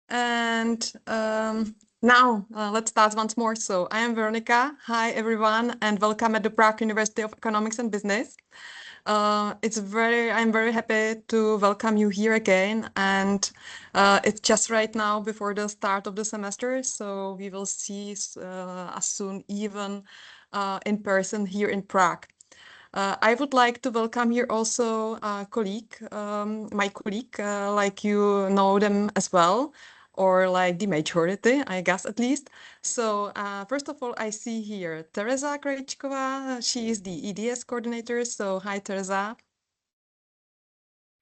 And now let's start once more. So I am Veronica. Hi, everyone, and welcome at the Prague University of Economics and Business. I'm very happy to welcome you here again. And it's just right now before the start of the semester. So we will see us soon even in person here in Prague. I would like to welcome here also a colleague, my colleague, like you know them as well, or like the majority, I guess at least. So first of all, I see here Teresa Krejčková. She is the EDS coordinator. So hi, Teresa.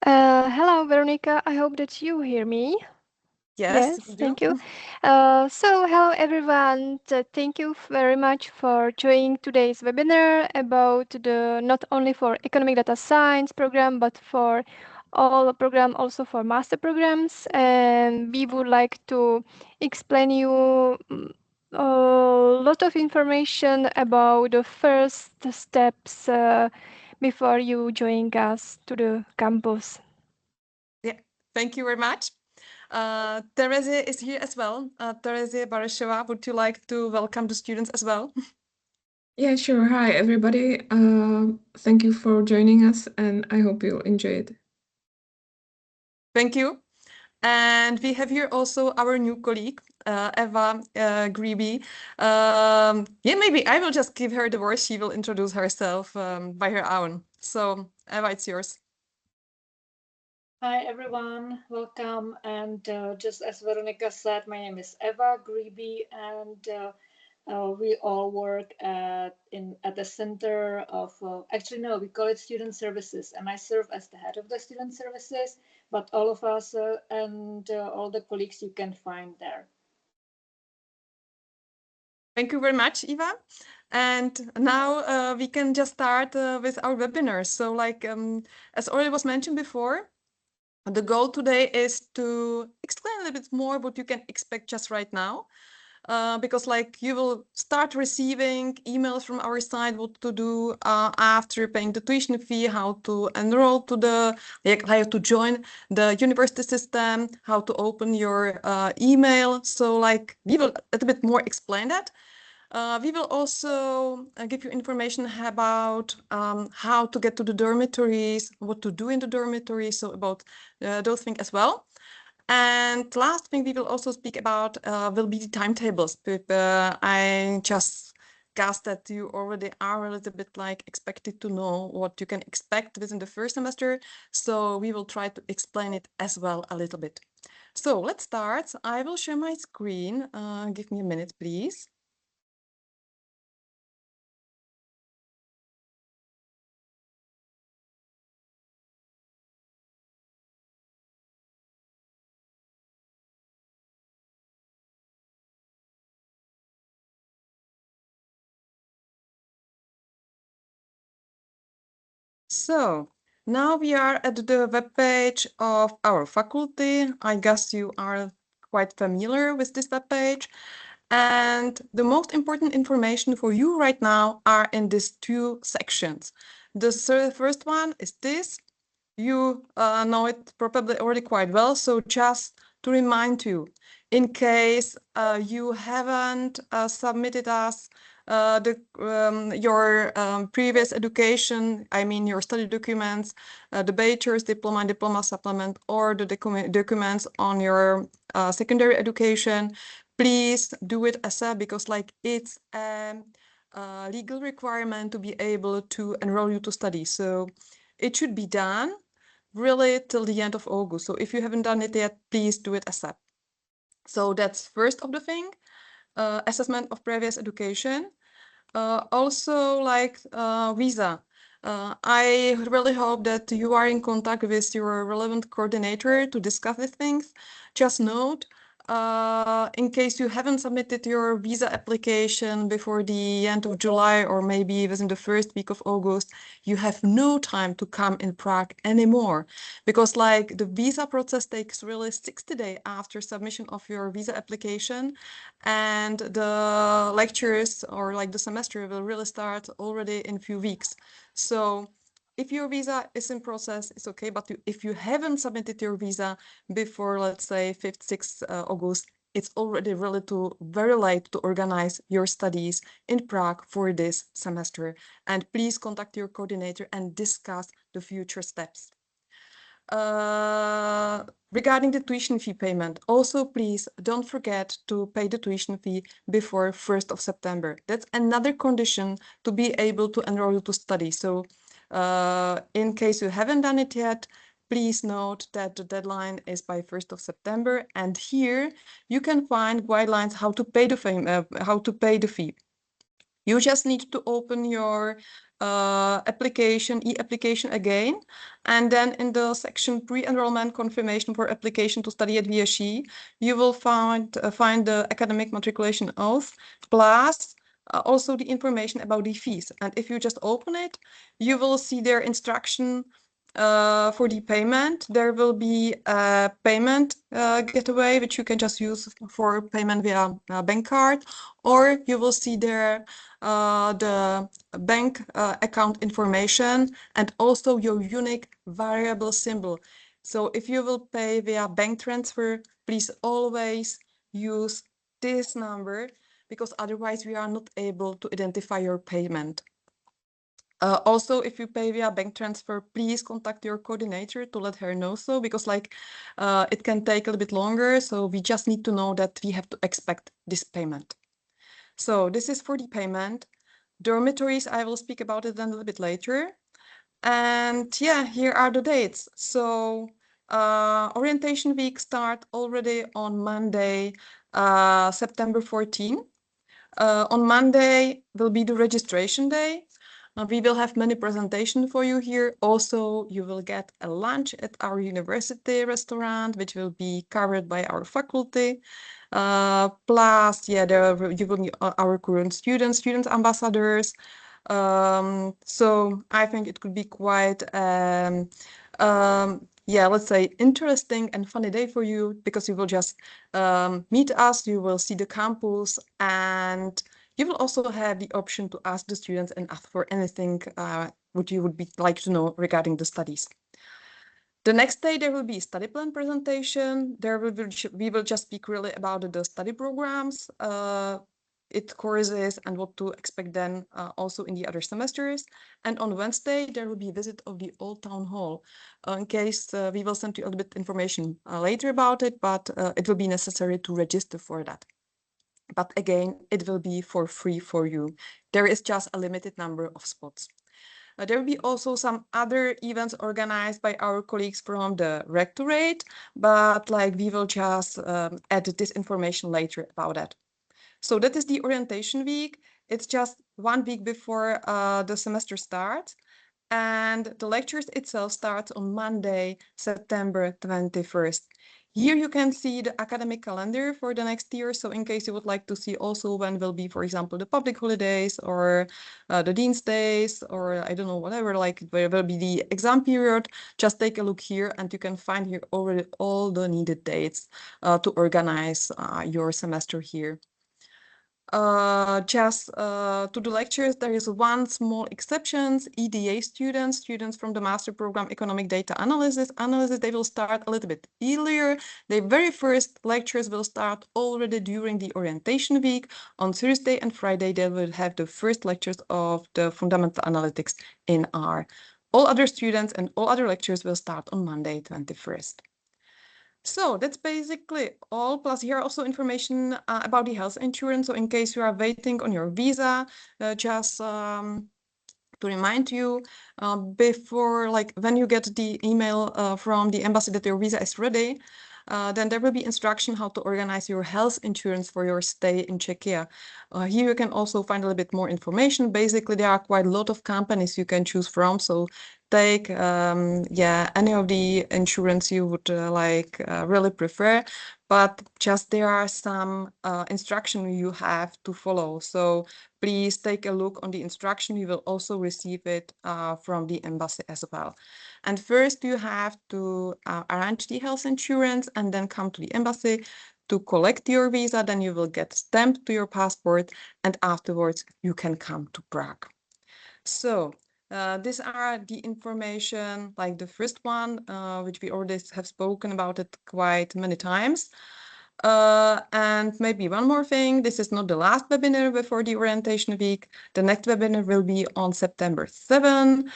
Hello, Veronica. I hope that you hear me. Yes, we Yes, do. thank you. Hello everyone. Thank you very much for joining today's webinar about the not only for economic data science program, but for all program also for master programs. And we would like to explain you a lot of information about the first steps before you join us to the campus. Yeah, thank you very much. Teresa is here as well. Teresa Barasheva, would you like to welcome the students as well? Yeah, sure. Hi, everybody. Thank you for joining us, and I hope you'll enjoy it. Thank you. And we have here also our new colleague, Eva Greeby. Yeah, maybe I will just give her the word. She will introduce herself by her own. So, Eva, it's yours. Hi everyone, welcome. And just as Veronica said, my name is Eva Greeby, and we all work at the center of. Actually, no, we call it Student Services, and I serve as the head of the Student Services. But all of us and all the colleagues you can find there. Thank you very much, Eva. And now we can just start with our webinar. So, like as already was mentioned before, the goal today is to explain a little bit more what you can expect just right now. Because like you will start receiving emails from our side what to do after paying the tuition fee, how to enroll to how to join the university system, how to open your email. So like we will a little bit more explain that. We will also give you information about how to get to the dormitories, what to do in the dormitories, so about those things as well. And last thing we will also speak about will be the timetables. But, I just guess that you already are a little bit like expected to know what you can expect within the first semester. So we will try to explain it as well a little bit. So let's start. I will share my screen. Give me a minute, please. So now we are at the webpage of our faculty. I guess you are quite familiar with this webpage. And the most important information for you right now are in these two sections. The first one is this. You know it probably already quite well. So just to remind you, in case you haven't submitted us your previous education, I mean your study documents, the bachelor's diploma and diploma supplement, or the documents on your secondary education, please do it ASAP because like it's a legal requirement to be able to enroll you to study. So it should be done really till the end of August. So if you haven't done it yet, please do it ASAP. So that's first of the thing, assessment of previous education. Also like visa. I really hope that you are in contact with your relevant coordinator to discuss these things. Just note, in case you haven't submitted your visa application before the end of July or maybe within the first week of August, you have no time to come in Prague anymore because like the visa process takes really 60 days after submission of your visa application, and the lectures or like the semester will really start already in a few weeks. So if your visa is in process, it's okay. But if you haven't submitted your visa before, let's say, 5th, 6th August, it's already very late to organize your studies in Prague for this semester. And please contact your coordinator and discuss the future steps. Regarding the tuition fee payment, also please don't forget to pay the tuition fee before 1st of September. That's another condition to be able to enroll you to study. So in case you haven't done it yet, please note that the deadline is by 1st of September. And here you can find guidelines how to pay the fee. You just need to open your e-application again, and then in the section pre-enrollment confirmation for application to study at VSE, you will find the academic matriculation oath, plus also the information about the fees. And if you just open it, you will see their instruction for the payment. There will be a payment gateway, which you can just use for payment via bank card, or you will see there the bank account information and also your unique variable symbol. So if you will pay via bank transfer, please always use this number, because otherwise we are not able to identify your payment. Also, if you pay via bank transfer, please contact your coordinator to let her know so, because it can take a little bit longer. So we just need to know that we have to expect this payment. So this is for the payment. Dormitories, I will speak about it then a little bit later. And yeah, here are the dates. So orientation week start already on Monday, September 14. On Monday will be the registration day. We will have many presentations for you here. Also, you will get a lunch at our university restaurant, which will be covered by our faculty. Plus, yeah, you will meet our current student ambassadors. So I think it could be quite, yeah, let's say interesting and funny day for you, because you will just meet us, you will see the campus, and you will also have the option to ask the students and ask for anything what you would like to know regarding the studies. The next day there will be a study plan presentation. We will just speak really about the study programs, courses, and what to expect then also in the other semesters. And on Wednesday there will be a visit of the Old Town Hall. In case we will send you a little bit information later about it, but it will be necessary to register for that. But again, it will be for free for you. There is just a limited number of spots. There will be also some other events organized by our colleagues from the rectorate, but we will just add this information later about that. So that is the orientation week. It's just 1 week before the semester starts. And the lectures itself starts on Monday, September 21st. Here you can see the academic calendar for the next year. So in case you would like to see also when will be, for example, the public holidays or the Dean's Days, or I don't know, whatever, where will be the exam period, just take a look here and you can find here already all the needed dates to organize your semester here. Just to the lectures, there is one small exception. EDA students from the master program Economic Data Analysis, they will start a little bit earlier. The very first lectures will start already during the orientation week. On Thursday and Friday, they will have the first lectures of the fundamental analytics in R. All other students and all other lectures will start on Monday, 21st. So that's basically all. Plus here also information about the health insurance. So in case you are waiting on your visa, just to remind you, before, when you get the email from the embassy that your visa is ready, then there will be instruction how to organize your health insurance for your stay in Czechia. Here you can also find a little bit more information. Basically, there are quite a lot of companies you can choose from. So take any of the insurance you would really prefer, but just there are some instruction you have to follow. So please take a look on the instruction. You will also receive it from the embassy as well. And first you have to arrange the health insurance and then come to the embassy to collect your visa. Then you will get stamped to your passport, and afterwards you can come to Prague. So These are the information, like the first one, which we already have spoken about it quite many times. And maybe one more thing, this is not the last webinar before the orientation week. The next webinar will be on September 7,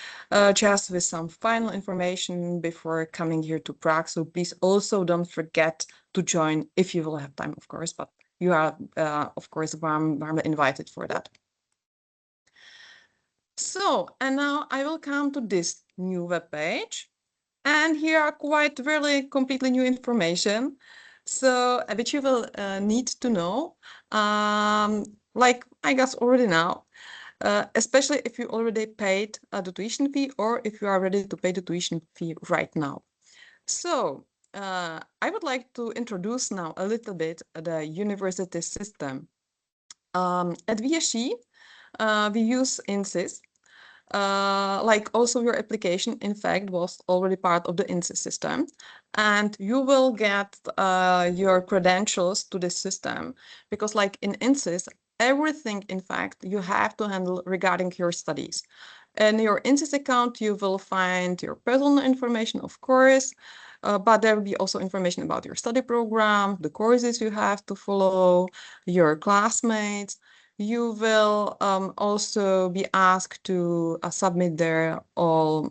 just with some final information before coming here to Prague. So please also don't forget to join if you will have time, of course, but you are, of course, warmly invited for that. So, and now I will come to this new web page. And here are quite really completely new information. So, which you will need to know, like I guess already now, especially if you already paid the tuition fee or if you are ready to pay the tuition fee right now. So, I would like to introduce now a little bit the university system. At VSC, we use INSYS. Like also your application, in fact, was already part of the INSYS system. And you will get your credentials to this system because like in INSYS, everything, in fact, you have to handle regarding your studies. In your INSYS account, you will find your personal information, of course, but there will be also information about your study program, the courses you have to follow, your classmates. You will also be asked to submit their all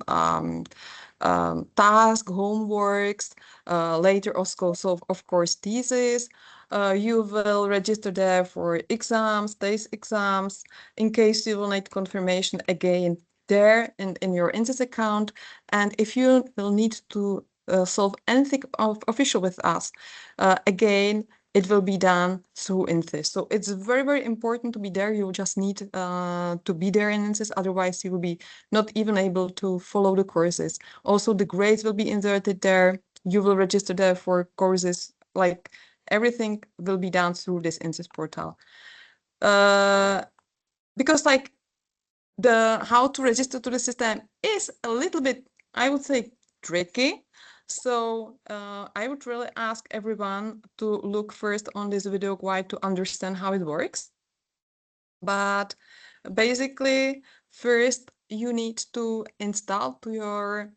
tasks, homeworks, later also, so of course, thesis. You will register there for exams, test exams, in case you will need confirmation again there in your INSYS account. And if you will need to solve anything official with us, again, it will be done through INSYS. So it's very, very important to be there. You just need to be there in INSYS. Otherwise, you will be not even able to follow the courses. Also, the grades will be inserted there. You will register there for courses. Like everything will be done through this INSYS portal. Because like the how to register to the system is a little bit, I would say, tricky. So I would really ask everyone to look first on this video guide to understand how it works. But basically, first you need to install to your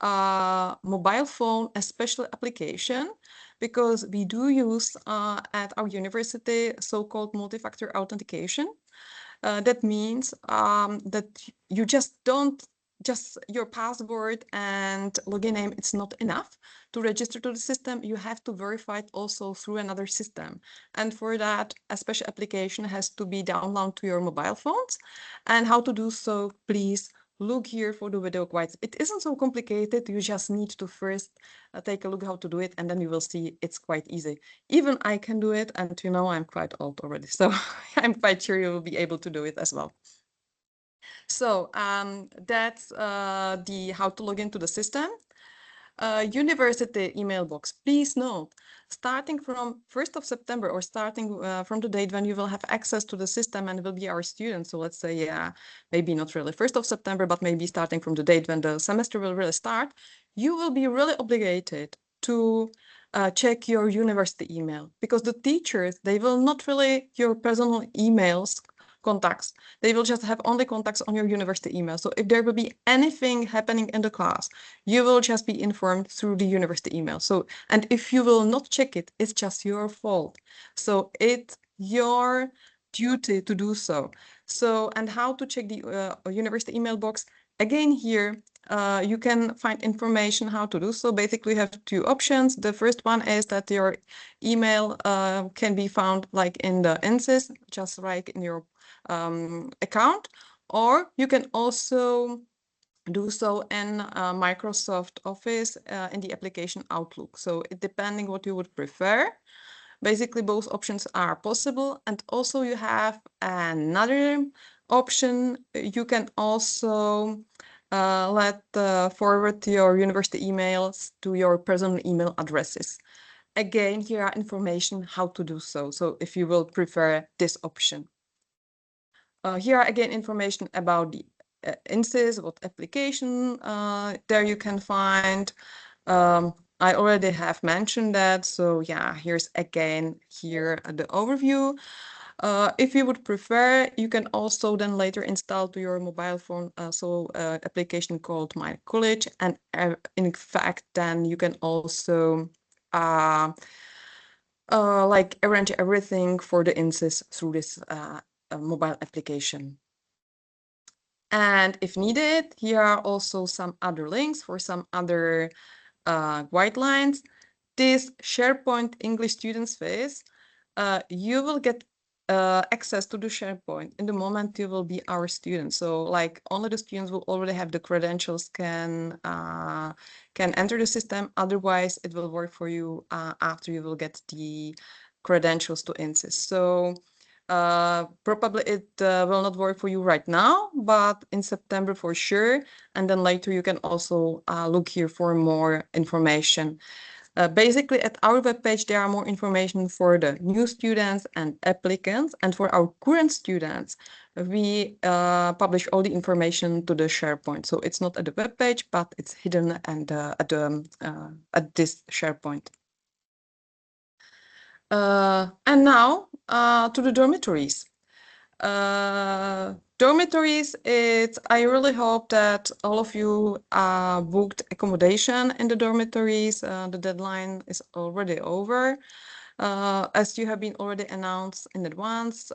mobile phone a special application because we do use at our university so-called multi-factor authentication. That means that you just don't, just your password and login name, it's not enough to register to the system. You have to verify it also through another system. And for that, a special application has to be downloaded to your mobile phones. And how to do so, please look here for the video guides. It isn't so complicated. You just need to first take a look how to do it, and then you will see it's quite easy. Even I can do it, and you know I'm quite old already, so I'm quite sure you will be able to do it as well. So that's the how to log into the system. University email box. Please note, starting from 1st of September or starting from the date when you will have access to the system and will be our student. So let's say, yeah, maybe not really 1st of September, but maybe starting from the date when the semester will really start, you will be really obligated to check your university email because the teachers, they will not really your personal emails contacts. They will just have only contacts on your university email. So if there will be anything happening in the class, you will just be informed through the university email. So, and if you will not check it, it's just your fault. So it's your duty to do so. So, and how to check the university email box? Again, here, you can find information how to do so. Basically, you have two options. The first one is that your email can be found like in the INSYS, just like in your account, or you can also do so in Microsoft Office in the application Outlook. So depending what you would prefer, basically both options are possible. And also you have another option. You can also forward your university emails to your personal email addresses. Again, here are information how to do so. So if you will prefer this option. Here are again information about the INSYS, what application there you can find. I already have mentioned that. So yeah, here's again here the overview. If you would prefer, you can also then later install to your mobile phone application called My College, and in fact, then you can also like arrange everything for the INSIS through this mobile application. And if needed, here are also some other links for some other guidelines. This SharePoint English Students phase, you will get access to the SharePoint in the moment you will be our student. So like only the students will already have the credentials can enter the system. Otherwise, it will work for you after you will get the credentials to INSIS. So probably it will not work for you right now, but in September for sure. And then later you can also look here for more information. Basically, at our webpage, there are more information for the new students and applicants. And for our current students, we publish all the information to the SharePoint. So it's not at the webpage, but it's hidden and at this SharePoint. And now to the dormitories. Dormitories, I really hope that all of you booked accommodation in the dormitories. The deadline is already over. As you have been already announced in advance,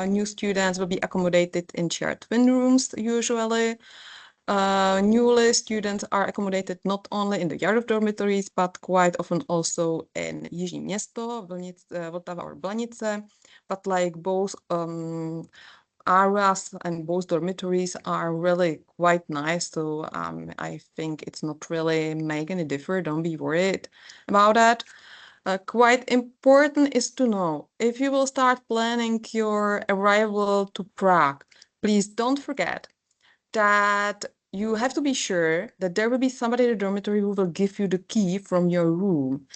new students will be accommodated in shared twin rooms usually. Newly, students are accommodated not only in the Jarov dormitories, but quite often also in Jižní Město, Vltava or Blanice, but like both areas and both dormitories are really quite nice. So I think it's not really make any difference. Don't be worried about that. Quite important is to know, if you will start planning your arrival to Prague, please don't forget that you have to be sure that there will be somebody in the dormitory who will give you the key from your room.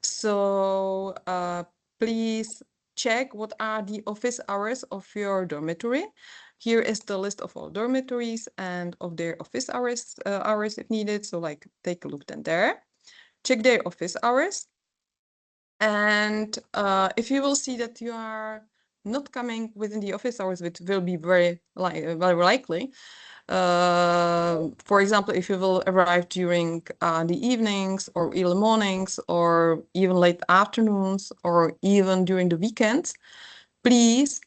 So please check what are the office hours of your dormitory. Here is the list of all dormitories and of their office hours if needed. So like take a look then there. Check their office hours. And if you will see that you are not coming within the office hours, which will be very likely, for example, if you will arrive during the evenings or early mornings or even late afternoons or even during the weekends, please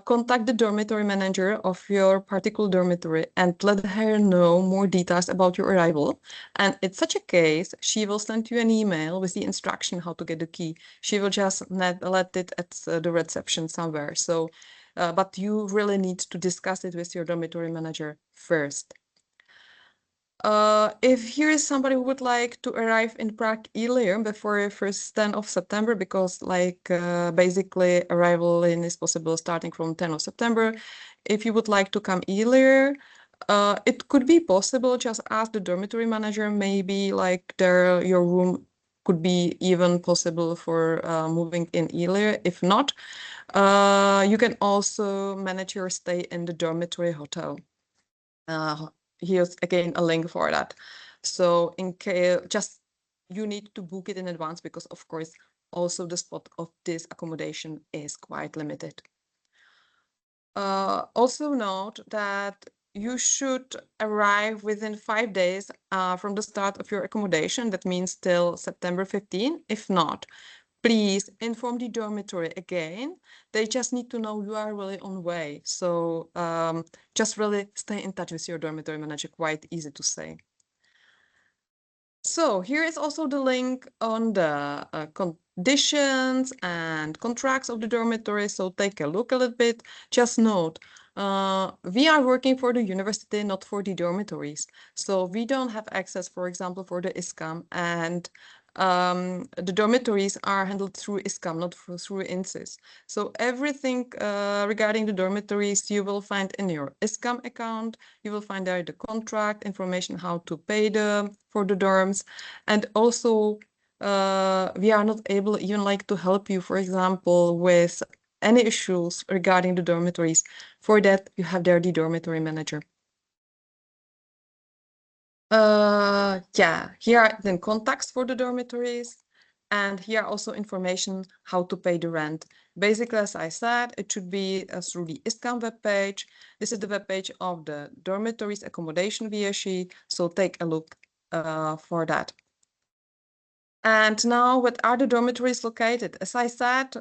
contact the dormitory manager of your particular dormitory and let her know more details about your arrival. And in such a case, she will send you an email with the instruction how to get the key. She will just let it at the reception somewhere. So, but you really need to discuss it with your dormitory manager first. If here is somebody who would like to arrive in Prague earlier before 1st 10 of September, because like basically arrival in is possible starting from 10 of September. If you would like to come earlier, it could be possible. Just ask the dormitory manager. Maybe like your room could be even possible for moving in earlier. If not, you can also manage your stay in the dormitory hotel. Here's again a link for that. So in case just you need to book it in advance because of course also the spot of this accommodation is quite limited. Also note that you should arrive within 5 days from the start of your accommodation. That means till September 15. If not, please inform the dormitory again. They just need to know you are really on way. So just really stay in touch with your dormitory manager, quite easy to say. So here is also the link on the conditions and contracts of the dormitory. So take a look a little bit. Just note, we are working for the university, not for the dormitories. So we don't have access, for example, for the ISCAM, and the dormitories are handled through ISCAM, not through INSIS. So everything regarding the dormitories you will find in your ISCAM account. You will find there the contract, information how to pay for the dorms, and also we are not able even like to help you, for example, with any issues regarding the dormitories. For that, you have there the dormitory manager. Yeah, here are then contacts for the dormitories, and here are also information how to pay the rent. Basically, as I said, it should be through the ISCAM webpage. This is the webpage of the dormitories accommodation VSE, so take a look for that. And now, what are the dormitories located? As I said,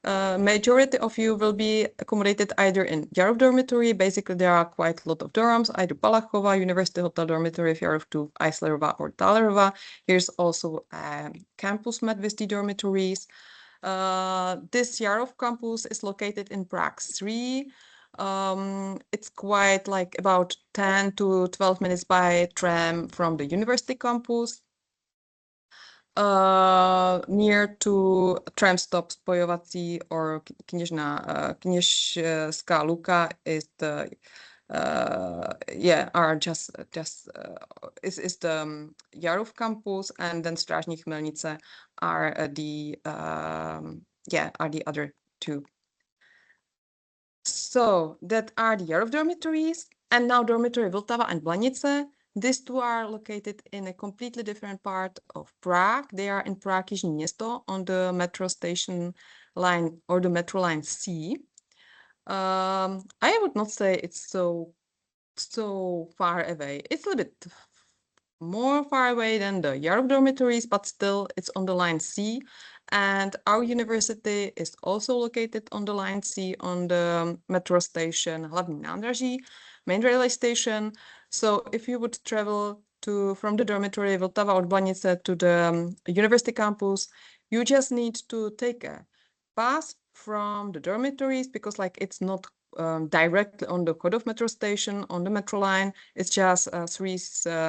majority of you will be accommodated either in Jarov dormitory. Basically, there are quite a lot of dorms, either Balachova, University Hotel Dormitory, Jarov 2, Eislerova, or Talerova. Here's also campus met with the dormitories. This Jarov campus is located in Prague 3. It's quite like about 10 to 12 minutes by tram from the university campus. Near to tram stop Spojovací or Kněžská Luka is the are just is the Jarov campus, and then Strážní Chmelnice are the other two. So that are the Jarov dormitories, and now dormitory Vltava and Blanice. These two are located in a completely different part of Prague. They are in Prague Jižní Město on the metro station line or the metro line C. I would not say it's so far away. It's a little bit more far away than the Jarov dormitories, but still it's on the line C. And our university is also located on the line C on the metro station Hlavní nádraží, main railway station. So if you would travel from the dormitory Vltava or Blanice to the university campus, you just need to take a bus from the dormitories, because like it's not directly on the Chodov metro station on the metro line. It's just 3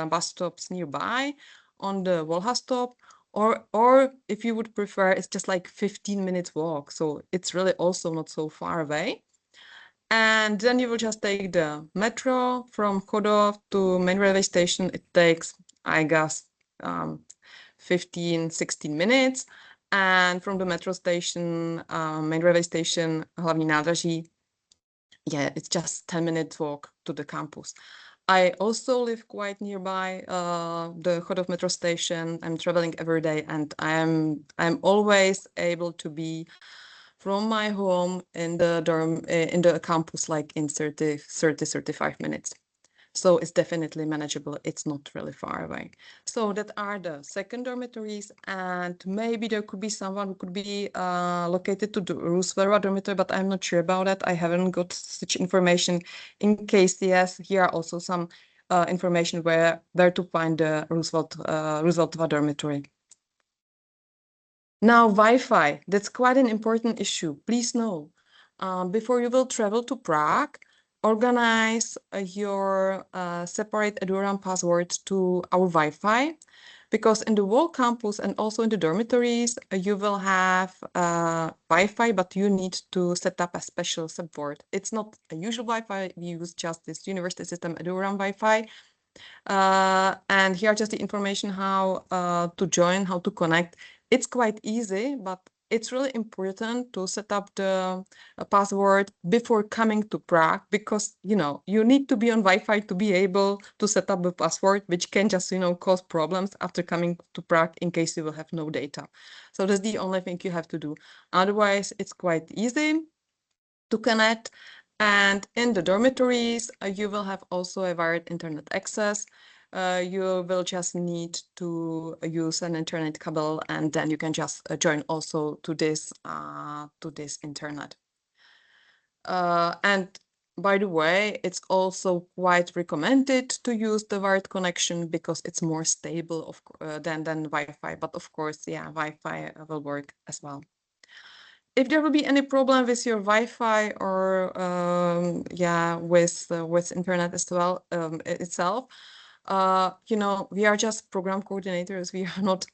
bus stops nearby on the Volha stop, or if you would prefer, it's just like 15 minutes walk, so it's really also not so far away. And then you will just take the metro from Chodov to main railway station. It takes, I guess, 15-16 minutes, and from the metro station, main railway station Hlavní nádraží, it's just 10 minutes walk to the campus. I also live quite nearby the Chodov metro station. I'm traveling every day, and I'm always able to be from my home in the dorm in the campus like in 35 minutes. So it's definitely manageable. It's not really far away. So that are the second dormitories, and maybe there could be someone who could be located to the Roosevelt dormitory, but I'm not sure about that. I haven't got such information. In case yes, here are also some information where to find the Roosevelt dormitory. Now, Wi-Fi, that's quite an important issue. Please know, before you will travel to Prague, organize your separate Eduram password to our Wi-Fi, because in the whole campus and also in the dormitories, you will have Wi-Fi, but you need to set up a special subboard. It's not a usual Wi-Fi. We use just this university system Eduram Wi-Fi. And here are just the information how to join, how to connect. It's quite easy, but it's really important to set up the password before coming to Prague, because, you need to be on Wi-Fi to be able to set up the password, which can just, cause problems after coming to Prague in case you will have no data. So that's the only thing you have to do. Otherwise, it's quite easy to connect. And in the dormitories, you will have also a wired internet access. You will just need to use an internet cable, and then you can just join also to this internet. And by the way, it's also quite recommended to use the wired connection because it's more stable than Wi-Fi. But of course, Wi-Fi will work as well. If there will be any problem with your Wi-Fi or with internet as well itself, we are just program coordinators. We are not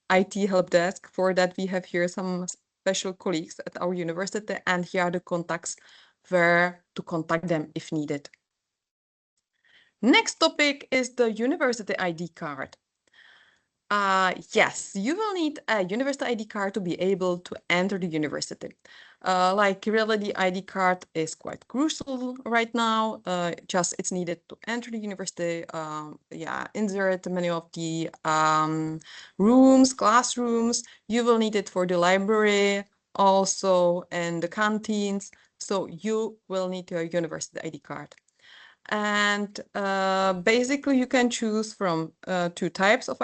IT help desk. For that, we have here some special colleagues at our university, and here are the contacts where to contact them if needed. Next topic is the university ID card. Yes, you will need a university ID card to be able to enter the university. Like really, the ID card is quite crucial right now. Just it's needed to enter the university. Yeah, insert many of the rooms, classrooms. You will need it for the library, also in the canteens. So you will need your university ID card. And basically, you can choose from two types of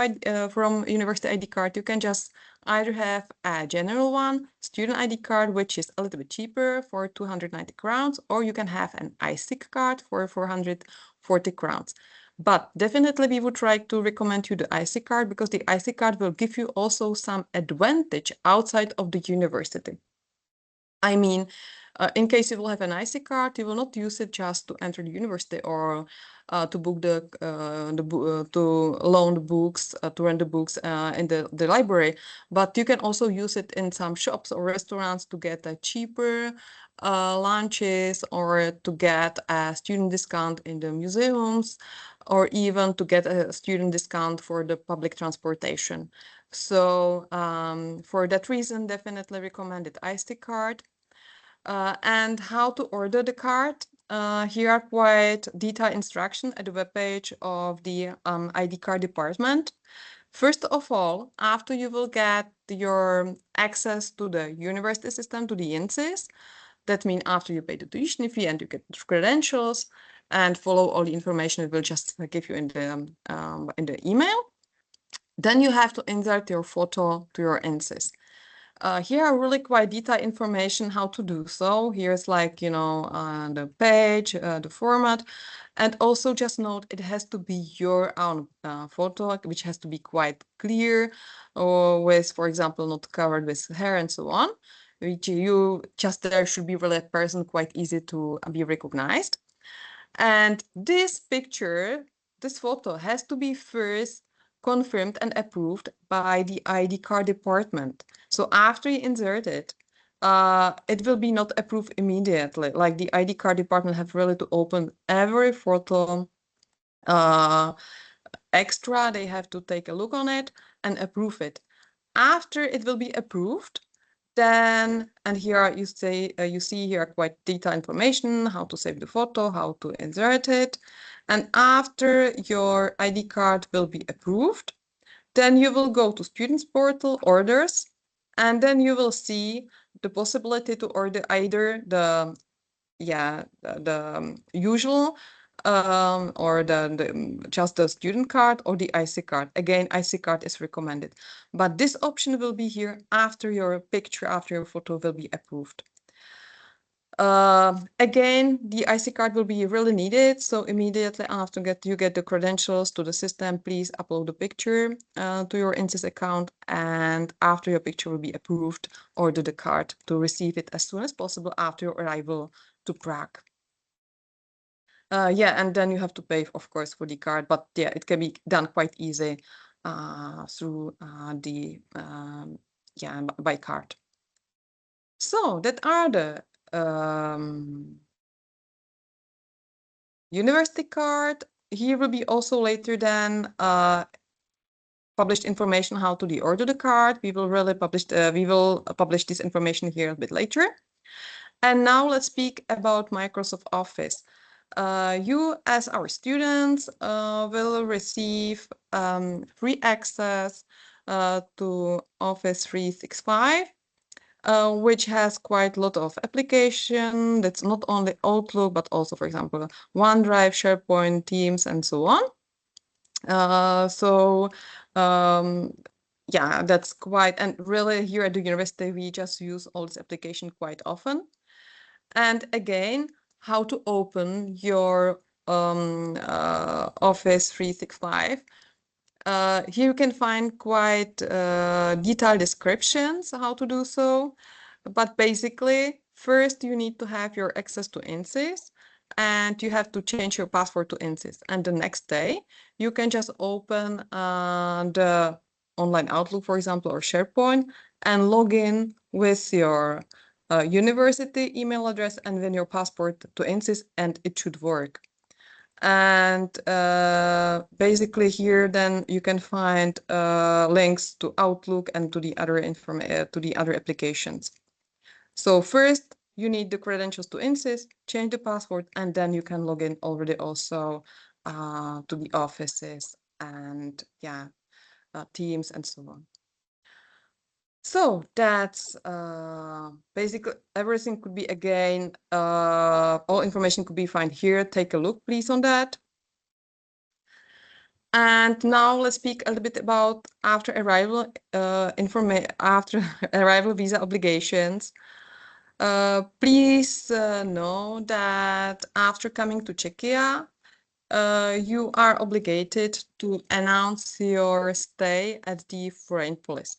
from university ID card. You can just either have a general one, student ID card, which is a little bit cheaper for 290 crowns, or you can have an ISIC card for 440 crowns. But definitely, we would try to recommend you the ISIC card because the ISIC card will give you also some advantage outside of the university. I mean, in case you will have an IC card, you will not use it just to enter the university or to book to loan the books, to rent the books in the library, but you can also use it in some shops or restaurants to get a cheaper lunches or to get a student discount in the museums or even to get a student discount for the public transportation. So for that reason, definitely recommended IC card. And how to order the card. Here are quite detailed instructions at the webpage of the ID card department. First of all, after you will get your access to the university system, to the INSIS, that means after you pay the tuition fee and you get the credentials and follow all the information it will just give you in the email, then you have to insert your photo to your INSIS. Here are really quite detailed information how to do so. Here's like, the page, the format, and also just note it has to be your own photo, which has to be quite clear, or with, for example, not covered with hair and so on, which you just there should be really a person quite easy to be recognized. And this picture, this photo has to be first confirmed and approved by the ID card department. So after you insert it, it will be not approved immediately. Like the ID card department have really to open every photo extra. They have to take a look on it and approve it. After it will be approved, then, and here you see here quite detailed information, how to save the photo, how to insert it. And after your ID card will be approved, then you will go to Students Portal, Orders, and then you will see the possibility to order either the usual or just the student card or the IC card. Again, IC card is recommended, but this option will be here after your picture, after your photo will be approved. Again, the IC card will be really needed. So immediately after you get the credentials to the system, please upload the picture to your INSIS account. And after your picture will be approved, order the card to receive it as soon as possible after your arrival to Prague. Yeah, and then you have to pay, of course, for the card, but yeah, it can be done quite easy through by card. So that are the university card. Here will be also later then published information how to order the card. We will publish this information here a bit later. And now let's speak about Microsoft Office. You, as our students, will receive free access to Office 365, which has quite a lot of application. That's not only Outlook, but also, for example, OneDrive, SharePoint, Teams, and so on. Yeah, that's quite, and really here at the university, we just use all this application quite often. And again, how to open your Office 365. Here you can find quite detailed descriptions how to do so. But basically, first you need to have your access to INSIS and you have to change your password to INSIS. And the next day, you can just open the online Outlook, for example, or SharePoint and log in with your university email address and then your passport to INSIS, and it should work. And basically here then you can find links to Outlook and to the other applications. So first you need the credentials to insist, change the password, and then you can log in already also to the offices and Teams and so on. So that's basically everything could be again, all information could be found here. Take a look, please, on that. And now let's speak a little bit about after arrival visa obligations. Please know that after coming to Czechia, you are obligated to announce your stay at the foreign police.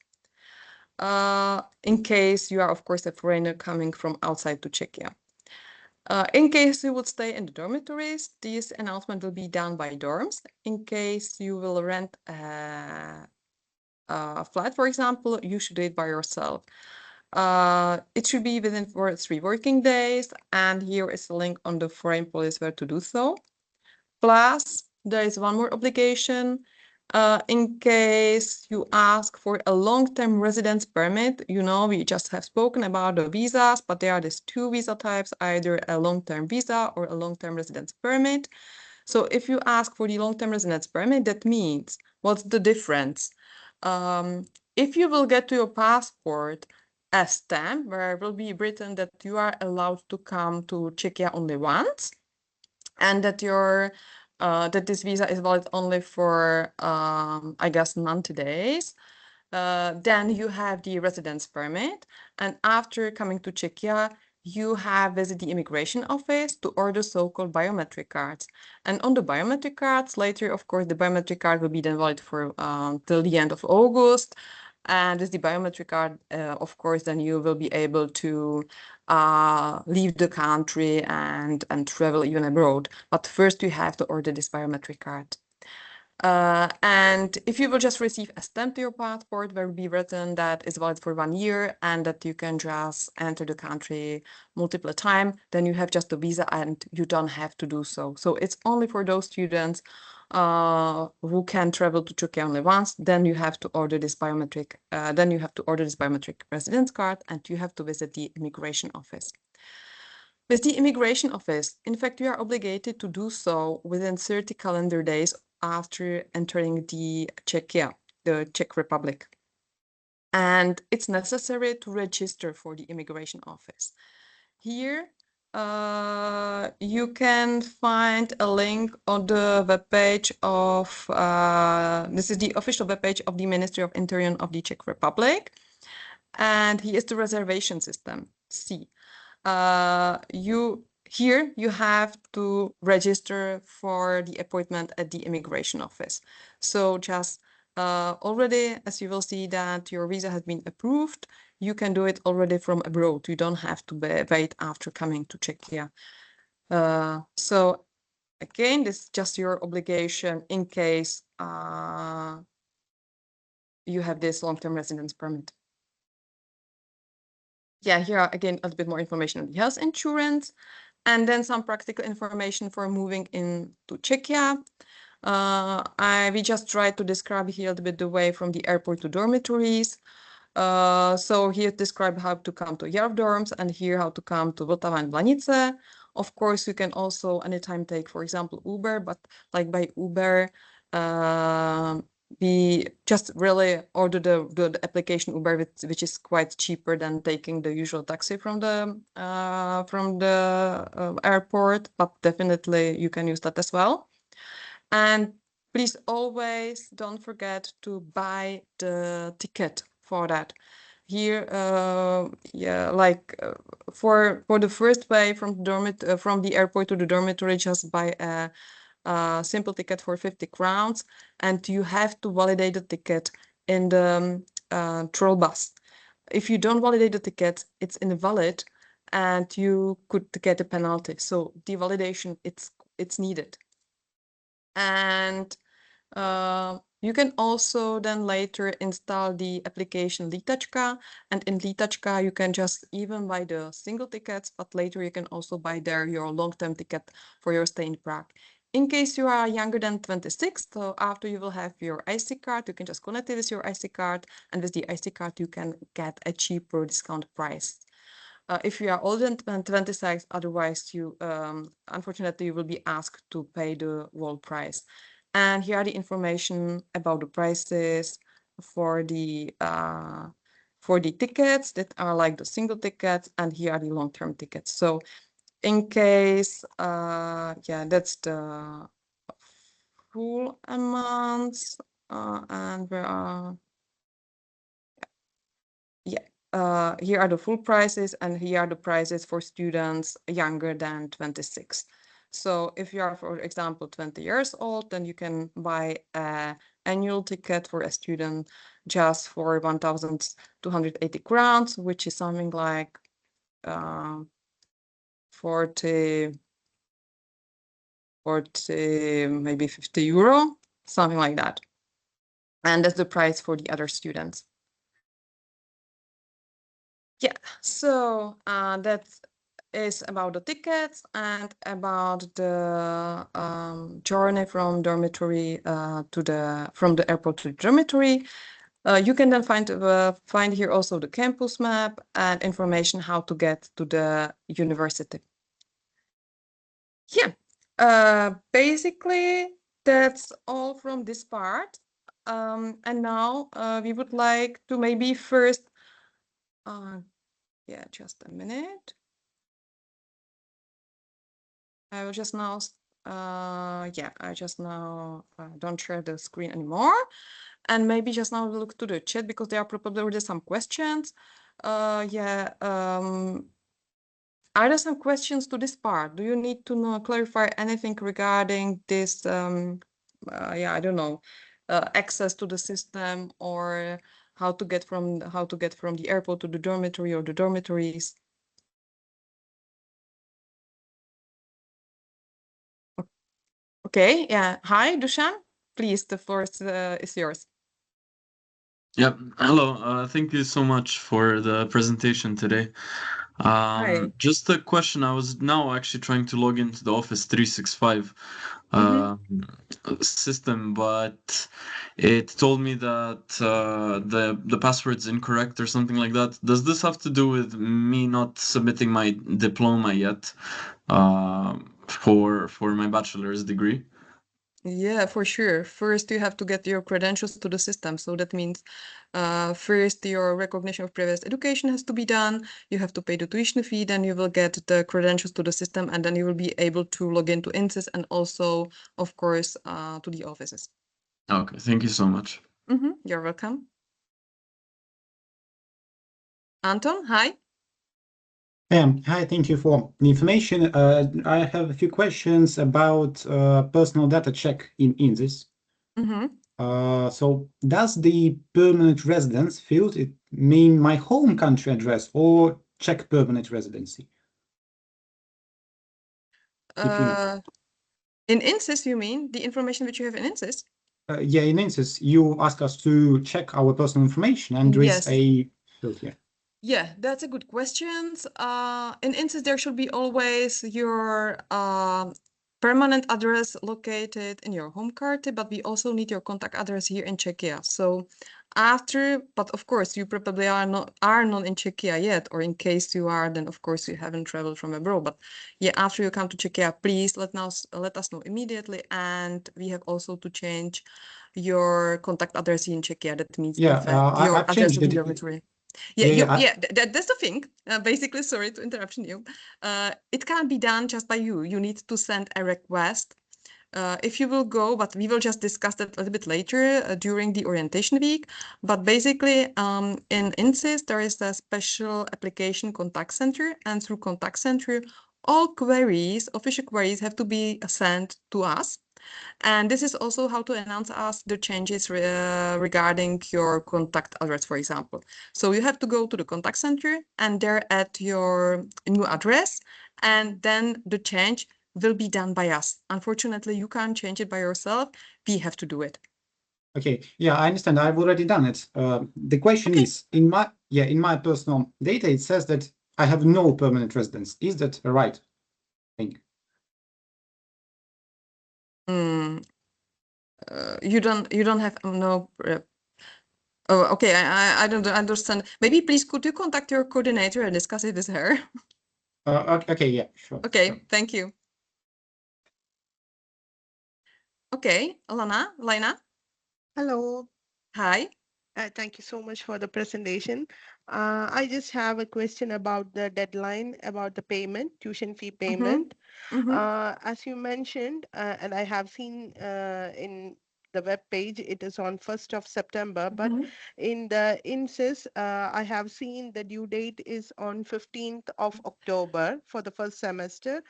In case you are, of course, a foreigner coming from outside to Czechia. In case you would stay in the dormitories, this announcement will be done by dorms. In case you will rent a flat, for example, you should do it by yourself. It should be within 3 working days, and here is a link on the foreign police where to do so. Plus, there is one more obligation. In case you ask for a long-term residence permit, you know, we just have spoken about the visas, but there are these 2 visa types, either a long-term visa or a long-term residence permit. So if you ask for the long-term residence permit, that means, what's the difference? If you will get to your passport a stamp where it will be written that you are allowed to come to Czechia only once, and that that this visa is valid only for I guess 90 days, then you have the residence permit, and after coming to Czechia you have visit the immigration office to order so-called biometric cards. And on the biometric cards later, of course, the biometric card will be then valid for till the end of August. And with the biometric card, of course, then you will be able to leave the country and travel even abroad. But first you have to order this biometric card. And if you will just receive a stamp to your passport where will be written that is valid for 1 year and that you can just enter the country multiple times, then you have just a visa and you don't have to do so. So it's only for those students who can travel to Czechia only once. Then you have to order this biometric. Residence card, and you have to visit the immigration office. With the immigration office, in fact, you are obligated to do so within 30 calendar days after entering the Czechia, the Czech Republic. And it's necessary to register for the immigration office. Here, you can find a link on the webpage of, this is the official webpage of the Ministry of Interior of the Czech Republic. And here is the reservation system, C. Here you have to register for the appointment at the immigration office. So just already, as you will see that your visa has been approved, you can do it already from abroad. You don't have to wait after coming to Czechia. So again, this is just your obligation in case you have this long-term residence permit. Yeah, here are again a little bit more information on the health insurance, and then some practical information for moving into Czechia. We just tried to describe here a little bit the way from the airport to dormitories. So here describe how to come to Jarv dorms, and here how to come to Vltava and Blanice. Of course, you can also anytime take, for example, Uber, but like by Uber, we just really order the application Uber, which is quite cheaper than taking the usual taxi from the airport, but definitely you can use that as well. And please always don't forget to buy the ticket for that. Here, for the first way from the airport to the dormitory, just buy a simple ticket for 50 crowns, and you have to validate the ticket in the troll bus. If you don't validate the ticket, it's invalid, and you could get a penalty. So the validation, it's needed. And you can also then later install the application Litačka, and in Litačka you can just even buy the single tickets, but later you can also buy there your long-term ticket for your stay in Prague. in case you are younger than 26, so after you will have your IC card, you can just connect it with your IC card, and with the IC card, you can get a cheaper discount price. If you are older than 26, otherwise you, unfortunately, you will be asked to pay the whole price. And here are the information about the prices for the tickets that are like the single tickets, and here are the long-term tickets. So in case, yeah, that's the full amounts, and where are, yeah, here are the full prices, and here are the prices for students younger than 26. So if you are, for example, 20 years old, then you can buy an annual ticket for a student just for 1,280 crowns, which is something like 40, maybe 50 euro, something like that. And that's the price for the other students. Yeah, so that is about the tickets and about the journey from dormitory from the airport to the dormitory. You can then find here also the campus map and information how to get to the university. Yeah, basically that's all from this part. And now we would like to maybe first, yeah, just a minute. I will just now, yeah, I just now don't share the screen anymore. And maybe just now look to the chat because there are probably already some questions. Yeah, are there some questions to this part? Do you need to know, clarify anything regarding this, yeah, I don't know, access to the system or how to get from the airport to the dormitory or the dormitories? Okay, yeah. Hi, Dushan. Please, the floor is yours. Yep. Hello. Thank you so much for the presentation today. Hi. Just a question. I was now actually trying to log into the Office 365 system, but it told me that the password's incorrect or something like that. Does this have to do with me not submitting my diploma yet for my bachelor's degree? Yeah, for sure. First, you have to get your credentials to the system. So that means first your recognition of previous education has to be done. You have to pay the tuition fee, then you will get the credentials to the system, and then you will be able to log into INSYS and also, of course, to the offices. Okay, thank you so much. You're welcome. Anton, hi. Hi, thank you for the information. I have a few questions about personal data check in INSYS. So does the permanent residence field it mean my home country address or check permanent residency? If you know. In INSYS, you mean the information which you have in INSYS? Yeah, in INSYS, you ask us to check our personal information, and there is Yes. a field here. Yeah, that's a good question. In INSYS, there should be always your permanent address located in your home card, but we also need your contact address here in Czechia. So but of course, you probably are not in Czechia yet, or in case you are, then of course you haven't traveled from abroad. But yeah, after you come to Czechia, please let us know immediately, and we have also to change your contact address in Czechia. That means Yeah, your I've address changed in it. dormitory. That's the thing. Basically, sorry to interrupt you. It can't be done just by you. You need to send a request. If you will go, but we will just discuss that a little bit later during the orientation week. But basically, in INSYS, there is a special application contact center, and through contact center, all queries, official queries, have to be sent to us. And this is also how to announce us the changes regarding your contact address, for example. So you have to go to the contact center and there add your new address, and then the change will be done by us. Unfortunately, you can't change it by yourself. We have to do it. Okay, yeah, I understand. I've already done it. The question is, in my personal data, it says that I have no permanent residence. Is that the right thing? You don't have no. Oh, okay. I don't understand. Maybe please could you contact your coordinator and discuss it with her? Okay, yeah, sure. Okay, sure. thank you. Okay, Lena. Hello. Hi. Thank you so much for the presentation. I just have a question about the deadline, about the payment, tuition fee payment. As you mentioned, and I have seen in the web page, it is on 1st of September, but in the INSYS, I have seen the due date is on 15th of October for the first semester.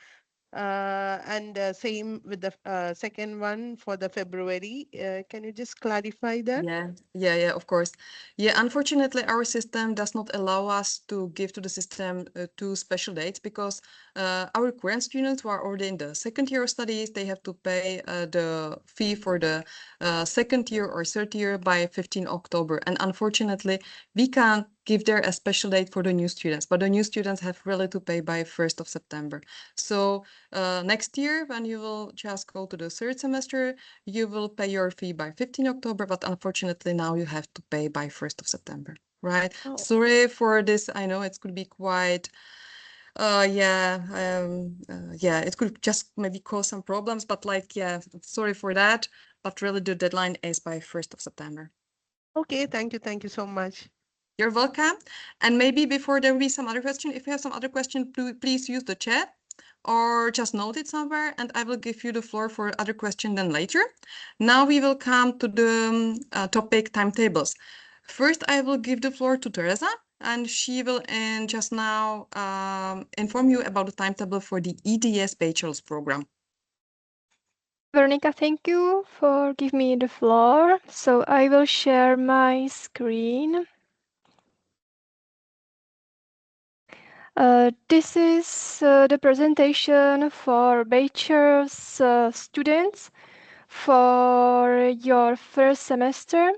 And same with the second one for the February. Can you just clarify that? Yeah, of course. Yeah, unfortunately, our system does not allow us to give to the system two special dates because our current students who are already in the second year of studies, they have to pay the fee for the second year or third year by 15 October. And unfortunately, we can't give there a special date for the new students, but the new students have really to pay by 1st of September. So next year, when you will just go to the third semester, you will pay your fee by 15 October, but unfortunately now you have to pay by 1st of September, right? Oh. Sorry for this. I know it could be quite, it could just maybe cause some problems, but sorry for that. But really the deadline is by 1st of September. Okay, thank you. Thank you so much. You're welcome. And maybe before there will be some other question, if you have some other question, please use the chat or just note it somewhere and I will give you the floor for other question then later. Now we will come to the topic timetables. First, I will give the floor to Teresa and she will just now inform you about the timetable for the EDS bachelor's program. Veronica, thank you for giving me the floor. So I will share my screen. This is the presentation for bachelor's students for your first semester.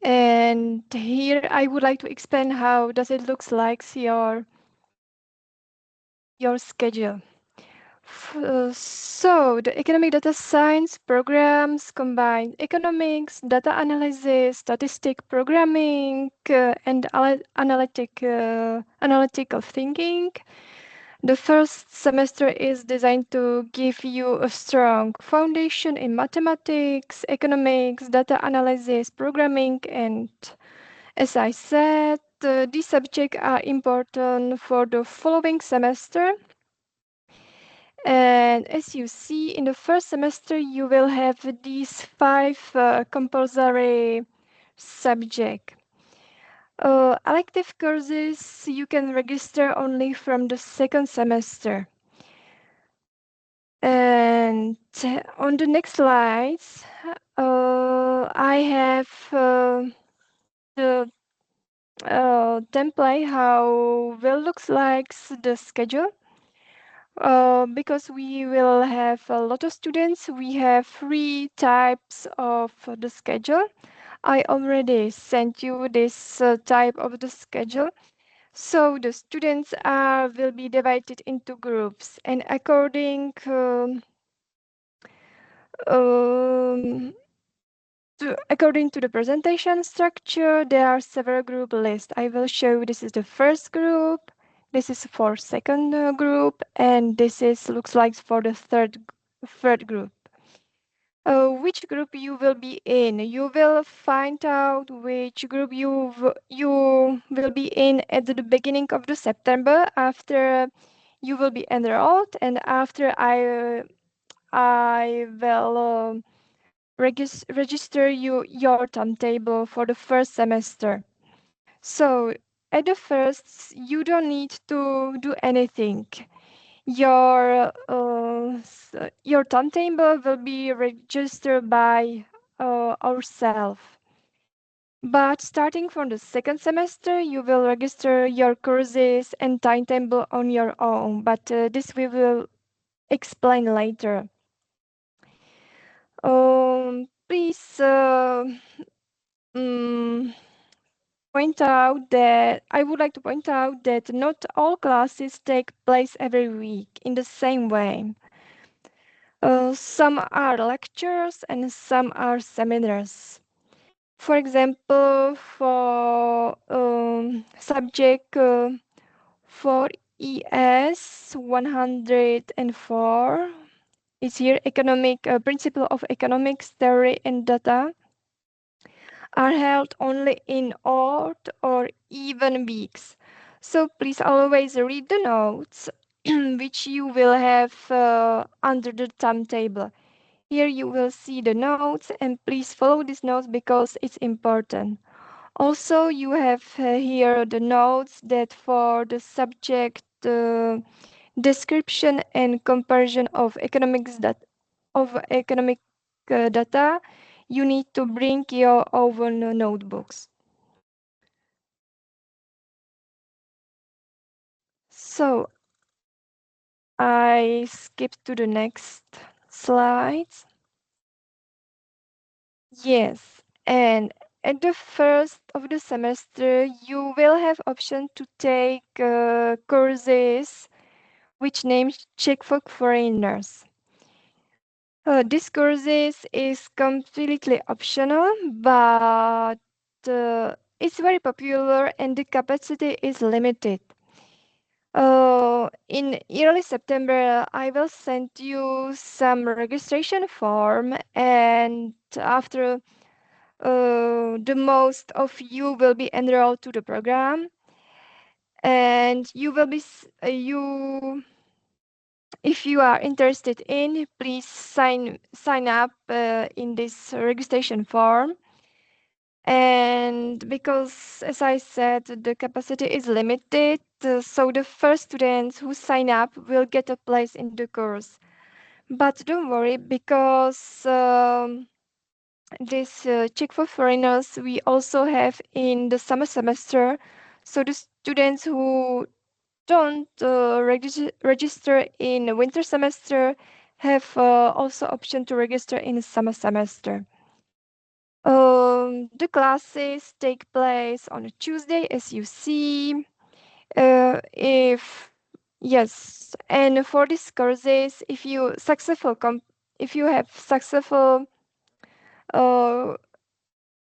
And here I would like to explain how does it looks like your schedule. So the economic data science programs combine economics, data analysis, statistic programming, and analytical thinking. The first semester is designed to give you a strong foundation in mathematics, economics, data analysis, programming, and as I said, these subjects are important for the following semester. And as you see, in the first semester, you will have these 5 compulsory subjects. Elective courses you can register only from the second semester. And on the next slides, I have the template how will looks like the schedule. Because we will have a lot of students, we have 3 types of the schedule. I already sent you this type of the schedule. So the students will be divided into groups, and according to the presentation structure, there are several group lists. I will show you this is the first group, this is for second group, and this is looks like for the third group. Which group you will be in? You will find out which group you will be in at the beginning of the September after you will be enrolled, and after I will register your timetable for the first semester. So at the first, you don't need to do anything. Your timetable will be registered by ourselves. But starting from the second semester, you will register your courses and timetable on your own. But this we will explain later. Please point out that I would like to point out that not all classes take place every week in the same way. Some are lectures and some are seminars. For example, for subject for ES 104 is here economic principle of economics theory and data are held only in odd or even weeks. So please always read the notes which you will have under the timetable. Here you will see the notes and please follow these notes because it's important. Also, you have here the notes that for the subject description and comparison of economic data, you need to bring your own notebooks. So I skip to the next slides. Yes, and at the first of the semester, you will have option to take courses which named Czech for Foreigners. This courses is completely optional, but it's very popular and the capacity is limited. In early September, I will send you some registration form, and after the most of you will be enrolled to the program, and you will be you. If you are interested in, please sign up in this registration form. And because, as I said, the capacity is limited, so the first students who sign up will get a place in the course. But don't worry, because this Czech for Foreigners we also have in the summer semester. So the students who don't register in the winter semester have also option to register in the summer semester. The classes take place on a Tuesday, as you see. If yes, and for these courses, if you have successful uh,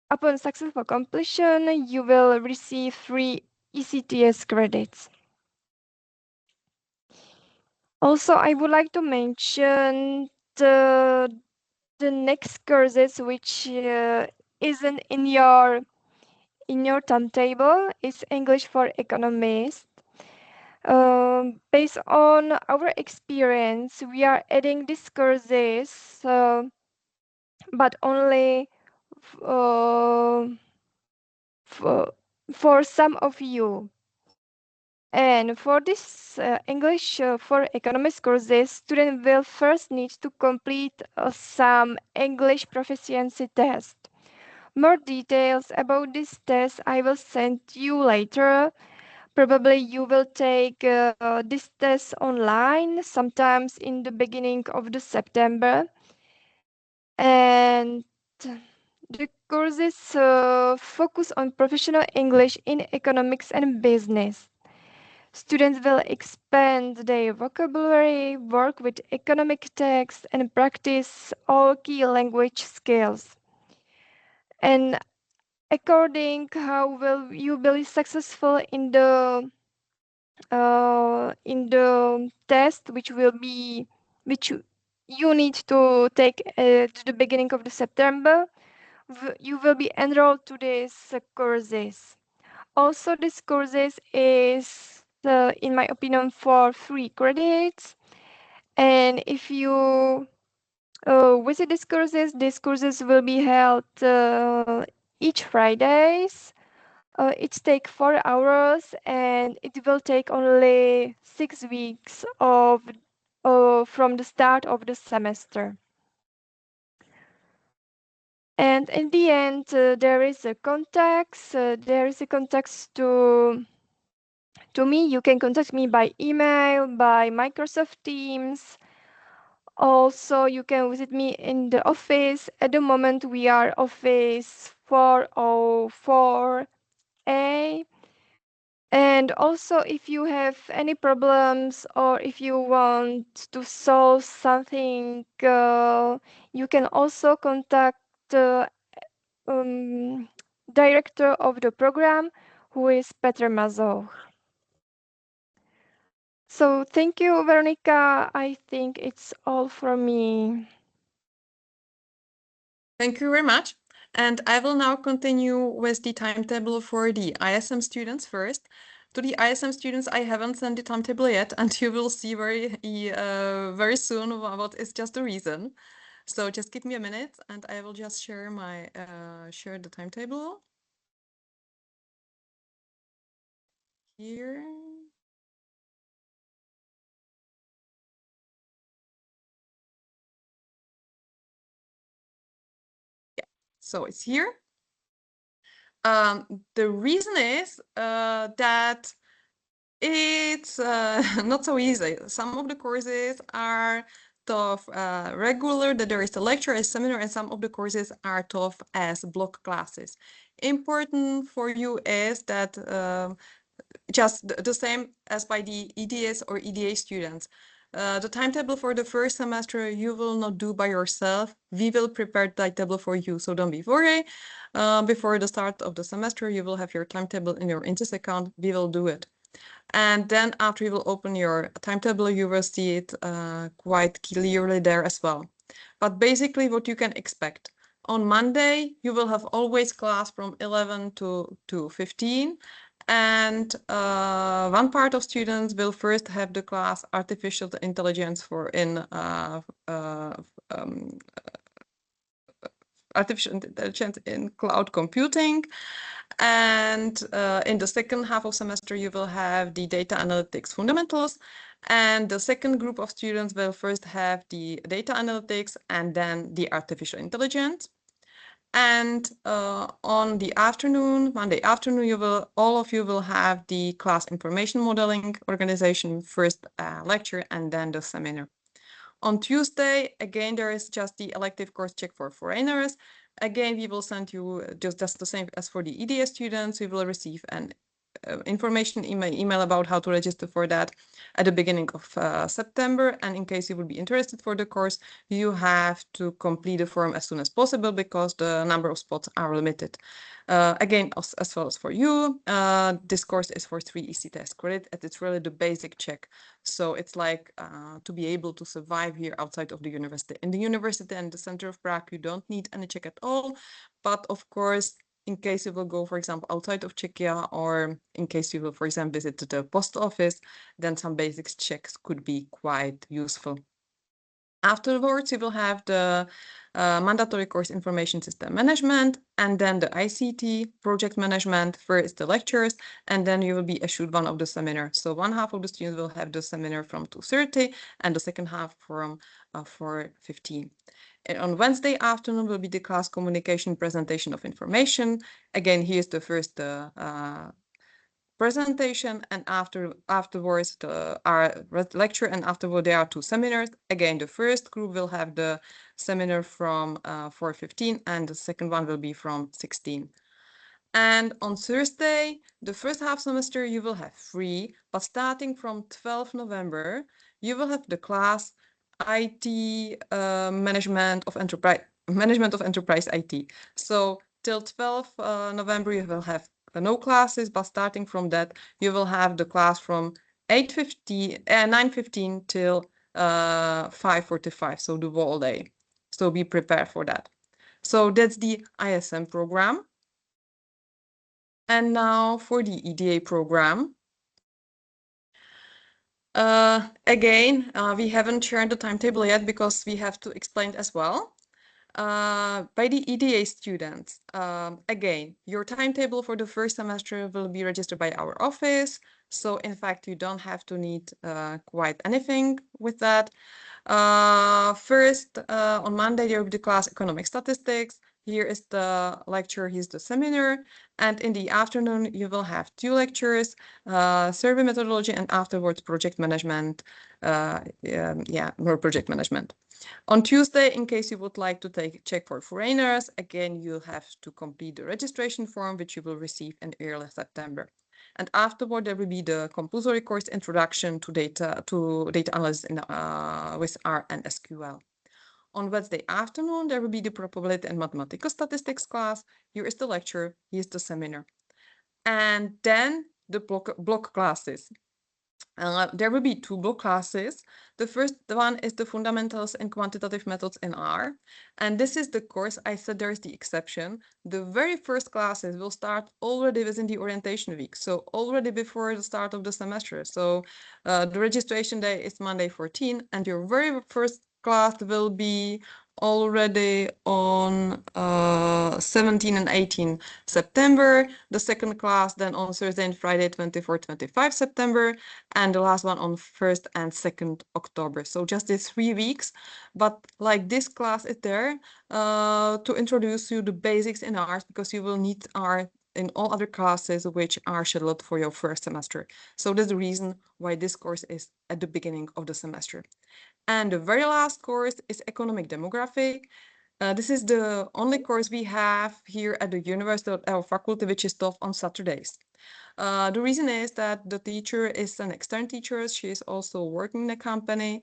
upon successful completion, you will receive free ECTS credits. Also, I would like to mention the next courses which isn't in your timetable is English for Economists. Based on our experience, we are adding these courses, but only uh, for some of you. And for this English for Economics courses, students will first need to complete some English proficiency test. More details about this test I will send you later. Probably you will take this test online sometimes in the beginning of the September. And the courses focus on professional English in economics and business. Students will expand their vocabulary, work with economic texts, and practice all key language skills. And according how will you be successful in the test, which you need to take at the beginning of the September, you will be enrolled to these courses. Also, this courses is, in my opinion, for 3 credits. And if you visit these courses will be held each Fridays. It takes 4 hours and it will take only 6 weeks from the start of the semester. And in the end, there is a contact. There is a contact to me. You can contact me by email, by Microsoft Teams. Also, you can visit me in the office. At the moment, we are office 404A. And also, if you have any problems or if you want to solve something, you can also contact the director of the program, who is Petr Mazur. So thank you, Veronica. I think it's all from me. Thank you very much. And I will now continue with the timetable for the ISM students first. To the ISM students, I haven't sent the timetable yet, and you will see very soon what is just the reason. So just give me a minute, and I will just share the timetable here. Yeah, so it's here. The reason is that it's not so easy. Some of the courses are tough regular, that there is a lecture, a seminar, and some of the courses are tough as block classes. Important for you is that just the same as by the EDS or EDA students. The timetable for the first semester you will not do by yourself. We will prepare the timetable for you, so don't be worried. Before the start of the semester, you will have your timetable in your Intus account. We will do it. And then after you will open your timetable, you will see it quite clearly there as well. But basically what you can expect. On Monday, you will have always class from 11 to 15. And one part of students will first have the class artificial intelligence artificial intelligence in cloud computing. And in the second half of semester, you will have the data analytics fundamentals. And the second group of students will first have the data analytics and then the artificial intelligence. And on the afternoon, Monday afternoon, all of you will have the class information modeling organization first lecture and then the seminar. On Tuesday, again, there is just the elective course check for foreigners. Again, we will send you just the same as for the EDS students. We will receive an information email about how to register for that at the beginning of September. And in case you would be interested for the course, you have to complete the form as soon as possible because the number of spots are limited. Again, as well as for you, this course is for 3 EC test credit, and it's really the basic check. So it's like to be able to survive here outside of the university. In the university and the center of Prague, you don't need any check at all. But of course, in case you will go, for example, outside of Czechia, or in case you will, for example, visit the post office, then some basic checks could be quite useful. Afterwards, you will have the mandatory course information system management, and then the ICT project management, first the lectures, and then you will be issued one of the seminars. So one half of the students will have the seminar from 2:30 and the second half from 4:15. And on Wednesday afternoon will be the class communication presentation of information. Again, here's the first presentation, and afterwards our lecture, and afterward there are 2 seminars. Again, the first group will have the seminar from 4:15 and the second one will be from 16. And on Thursday, the first half semester you will have free, but starting from 12 November, you will have the class IT management of enterprise IT. So till 12 November, you will have no classes, but starting from that, you will have the class from 9:15 till 5:45, so the whole day. So be prepared for that. So that's the ISM program. And now for the EDA program. Again, we haven't shared the timetable yet because we have to explain it as well. By the EDA students, again, your timetable for the first semester will be registered by our office. So in fact, you don't have to need quite anything with that. First, on Monday, there will be the class economic statistics. Here is the lecture, here's the seminar. And in the afternoon, you will have 2 lectures, survey methodology, and afterwards project management. More project management. On Tuesday, in case you would like to check for foreigners, again, you have to complete the registration form, which you will receive in early September. And afterward, there will be the compulsory course Introduction to Data Analysis with R and SQL. On Wednesday afternoon, there will be the probability and mathematical statistics class. Here is the lecture, here is the seminar. And then the block classes. There will be 2 block classes. The first one is the fundamentals and quantitative methods in R. And this is the course, I said there is the exception. The very first classes will start already within the orientation week. So already before the start of the semester. So the registration day is Monday 14, and your very first class will be already on 17 and 18 September, the second class then on Thursday and Friday 24, 25 September, and the last one on 1st and 2nd October. So just these 3 weeks, but like this class is there to introduce you the basics in art, because you will need art in all other classes which are scheduled for your first semester. So that's the reason why this course is at the beginning of the semester. And the very last course is Economic Demography. This is the only course we have here at the university at our faculty, which is taught on Saturdays. The reason is that the teacher is an external teacher. She is also working in a company.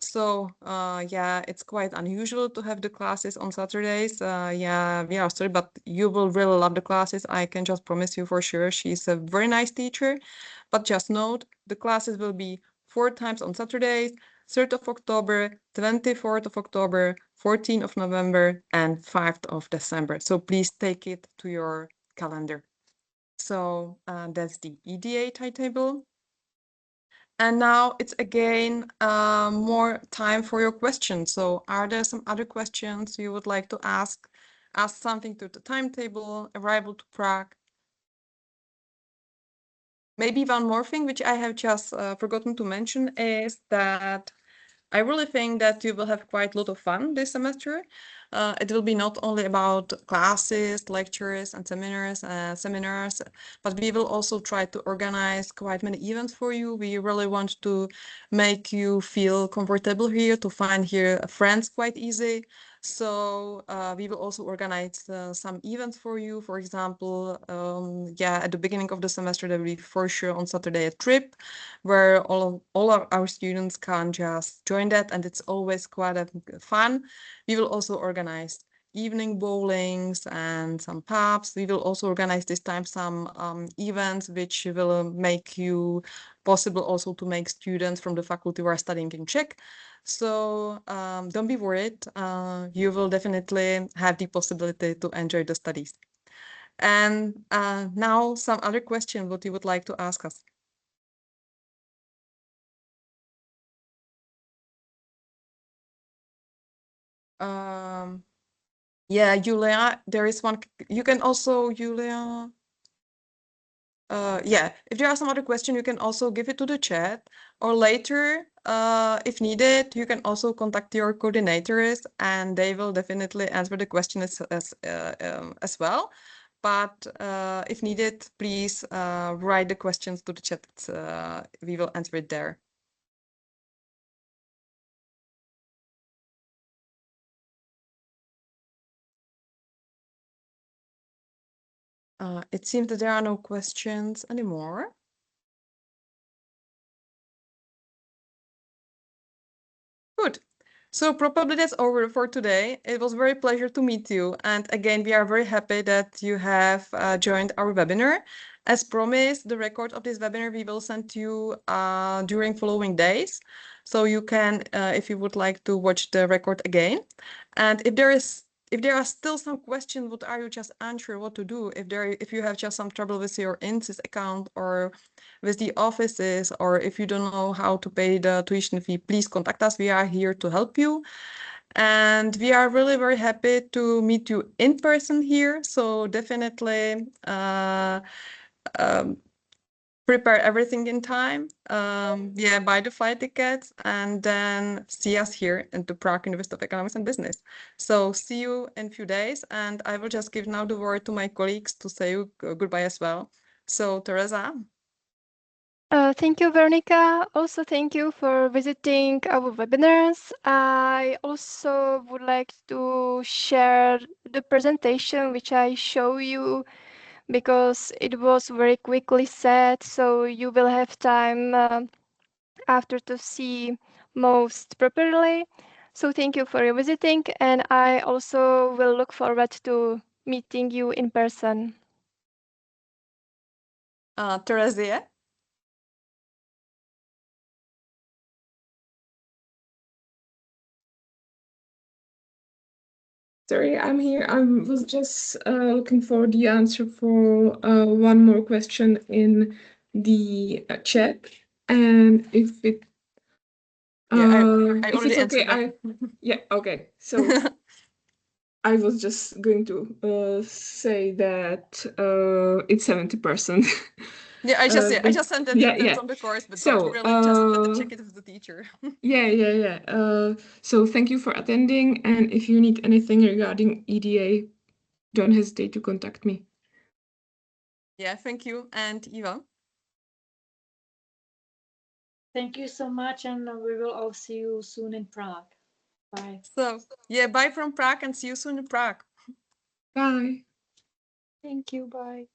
So yeah, it's quite unusual to have the classes on Saturdays. Yeah, we are sorry, but you will really love the classes. I can just promise you for sure. She's a very nice teacher. But just note, the classes will be 4 times on Saturdays, 3rd of October, 24th of October, 14th of November, and 5th of December. So please take it to your calendar. So that's the EDA timetable. And now it's again more time for your questions. So are there some other questions you would like to ask? Ask something to the timetable, arrival to Prague. Maybe one more thing, which I have just forgotten to mention, is that I really think that you will have quite a lot of fun this semester. It will be not only about classes, lectures, and seminars, but we will also try to organize quite many events for you. We really want to make you feel comfortable here, to find here friends quite easy. So we will also organize some events for you. For example, yeah, at the beginning of the semester, there will be for sure on Saturday a trip where all of our students can just join that, and it's always quite fun. We will also organize evening bowlings and some pubs. We will also organize this time some events which will make you possible also to make students from the faculty who are studying in Czech. So don't be worried. You will definitely have the possibility to enjoy the studies. And now some other question what you would like to ask us. Yeah, Julia, there is one. You can also, Julia. Yeah, if there are some other question, you can also give it to the chat, or later, if needed, you can also contact your coordinators, and they will definitely answer the question as well. But if needed, please write the questions to the chat. We will answer it there. It seems that there are no questions anymore. Good. So probably that's over for today. It was very pleasure to meet you. And again, we are very happy that you have joined our webinar. As promised, the record of this webinar we will send you during following days. So you can, if you would like to watch the record again. And if there are still some questions, what are you just unsure what to do? If you have just some trouble with your INSYS account or with the offices, or if you don't know how to pay the tuition fee, please contact us. We are here to help you. And we are really very happy to meet you in person here. So definitely prepare everything in time. Yeah, buy the flight tickets and then see us here at the Prague University of Economics and Business. So see you in a few days, and I will just give now the word to my colleagues to say goodbye as well. So Teresa. Thank you, Veronica. Also, thank you for visiting our webinars. I also would like to share the presentation which I show you because it was very quickly said, so you will have time after to see most properly. So thank you for your visiting, and I also will look forward to meeting you in person. Teresia? Sorry, I'm here. I was just looking for the answer for one more question in the chat, and if it I if already it's okay, answered yeah, okay. So I was just going to say that it's 70%. Yeah, I just sent it yeah, that's on the course, but So, don't really just check it with the teacher. yeah. So thank you for attending, and if you need anything regarding EDA, don't hesitate to contact me. Yeah, thank you. And Eva? Thank you so much, and we will all see you soon in Prague. Bye. So, yeah, bye from Prague and see you soon in Prague. Bye. Thank you. Bye.